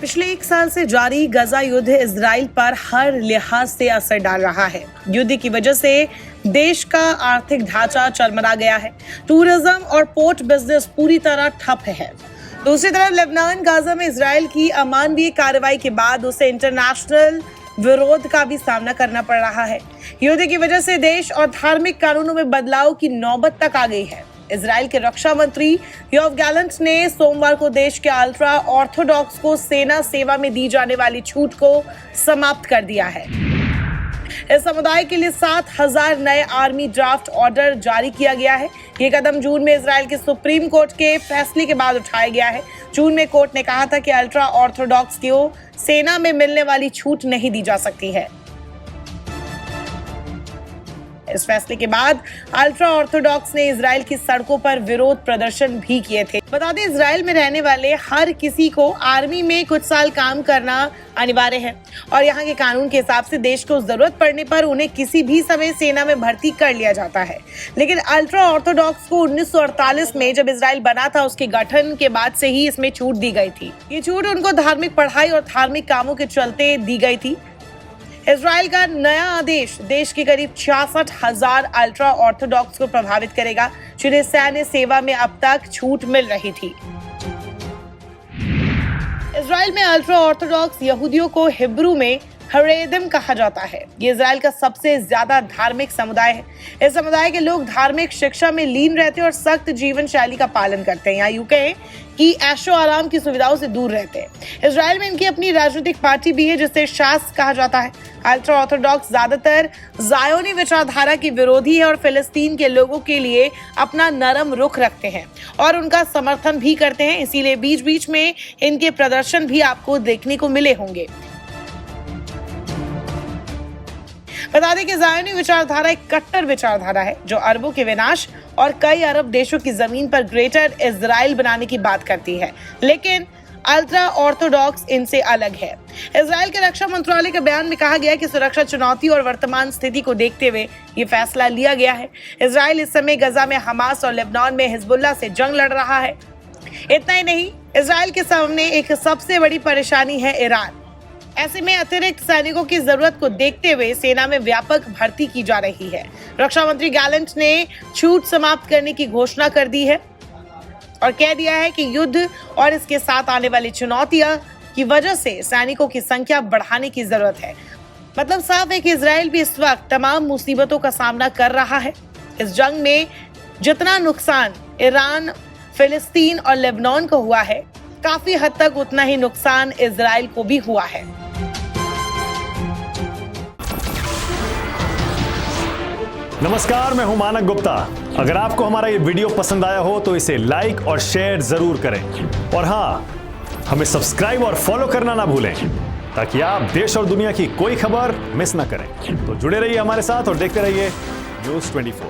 पिछले एक साल से जारी गजा युद्ध इजराइल पर हर लिहाज से असर डाल रहा है। युद्ध की वजह से देश का आर्थिक ढांचा चरमरा गया है। टूरिज्म और पोर्ट बिजनेस पूरी तरह ठप है। दूसरी तरफ लेबनान गाजा में इजराइल की अमानवीय कार्रवाई के बाद उसे इंटरनेशनल विरोध का भी सामना करना पड़ रहा है। युद्ध की वजह से देश और धार्मिक कानूनों में बदलाव की नौबत तक आ गई है। इजराइल के रक्षा मंत्री योव गैलेंट ने सोमवार को देश के अल्ट्रा ऑर्थोडॉक्स को सेना सेवा में दी जाने वाली छूट को समाप्त कर दिया है। इस समुदाय के लिए 7,000 नए आर्मी ड्राफ्ट ऑर्डर जारी किया गया है। ये कदम जून में इजराइल के सुप्रीम कोर्ट के फैसले के बाद उठाया गया है। जून में कोर्ट ने कहा था कि अल्ट्रा ऑर्थोडॉक्स को सेना में मिलने वाली छूट नहीं दी जा सकती है। इस फैसले के बाद अल्ट्रा ऑर्थोडॉक्स ने इजराइल की सड़कों पर विरोध प्रदर्शन भी किए थे। बता दें, इजराइल में रहने वाले हर किसी को आर्मी में कुछ साल काम करना अनिवार्य है और यहाँ के कानून के हिसाब से देश को जरूरत पड़ने पर उन्हें किसी भी समय सेना में भर्ती कर लिया जाता है। लेकिन अल्ट्रा ऑर्थोडॉक्स को 1948 में जब इजराइल बना था उसके गठन के बाद से ही इसमें छूट दी गई थी। ये छूट उनको धार्मिक पढ़ाई और धार्मिक कामों के चलते दी गई थी। इजराइल का नया आदेश देश के करीब 66,000 अल्ट्रा ऑर्थोडॉक्स को प्रभावित करेगा, जिन्हें सैन्य सेवा में अब तक छूट मिल रही थी। इजराइल में अल्ट्रा ऑर्थोडॉक्स यहूदियों को हिब्रू में हरेदिम कहा जाता है। ये इजराइल का सबसे ज्यादा धार्मिक समुदाय है। इस समुदाय के लोग धार्मिक शिक्षा में लीन रहते हैं और सख्त जीवन शैली का पालन करते हैं। यहाँ यूं कहें कि ऐशो आराम की सुविधाओं से दूर रहते हैं। इजराइल में इनकी अपनी राजनीतिक पार्टी भी है जिसे शास कहा जाता है। अल्ट्रा ऑर्थोडॉक्स ज्यादातर जायोनी विचारधारा की विरोधी है और फिलिस्तीन के लोगों के लिए अपना नरम रुख रखते हैं और उनका समर्थन भी करते हैं। इसीलिए बीच बीच में इनके प्रदर्शन भी आपको देखने को मिले होंगे। बता दें कि जायोनी विचारधारा एक कट्टर विचारधारा है जो अरबों के विनाश और कई अरब देशों की जमीन पर ग्रेटर इजराइल बनाने की बात करती है। लेकिन अल्ट्रा ऑर्थोडॉक्स इनसे अलग है। इजराइल के रक्षा मंत्रालय के बयान में कहा गया कि सुरक्षा चुनौती और वर्तमान स्थिति को देखते हुए ये फैसला लिया गया है। इजराइल इस समय गजा में हमास और लेबनान में हिजबुल्लाह से जंग लड़ रहा है। इतना ही नहीं, इजराइल के सामने एक सबसे बड़ी परेशानी है ईरान। ऐसे में अतिरिक्त सैनिकों की जरूरत को देखते हुए सेना में व्यापक भर्ती की जा रही है। रक्षा मंत्री गैलेंट ने छूट समाप्त करने की घोषणा कर दी है और कह दिया है कि युद्ध और इसके साथ आने वाली चुनौतियां की वजह से सैनिकों की संख्या बढ़ाने की जरूरत है। मतलब साफ है कि इजराइल भी इस वक्त तमाम मुसीबतों का सामना कर रहा है। इस जंग में जितना नुकसान ईरान, फिलिस्तीन और लेबनान को हुआ है, काफी हद तक उतना ही नुकसान इजराइल को भी हुआ है। नमस्कार, मैं हूं मानक गुप्ता। अगर आपको हमारा ये वीडियो पसंद आया हो तो इसे लाइक और शेयर जरूर करें और हाँ, हमें सब्सक्राइब और फॉलो करना ना भूलें ताकि आप देश और दुनिया की कोई खबर मिस ना करें। तो जुड़े रहिए हमारे साथ और देखते रहिए News 24।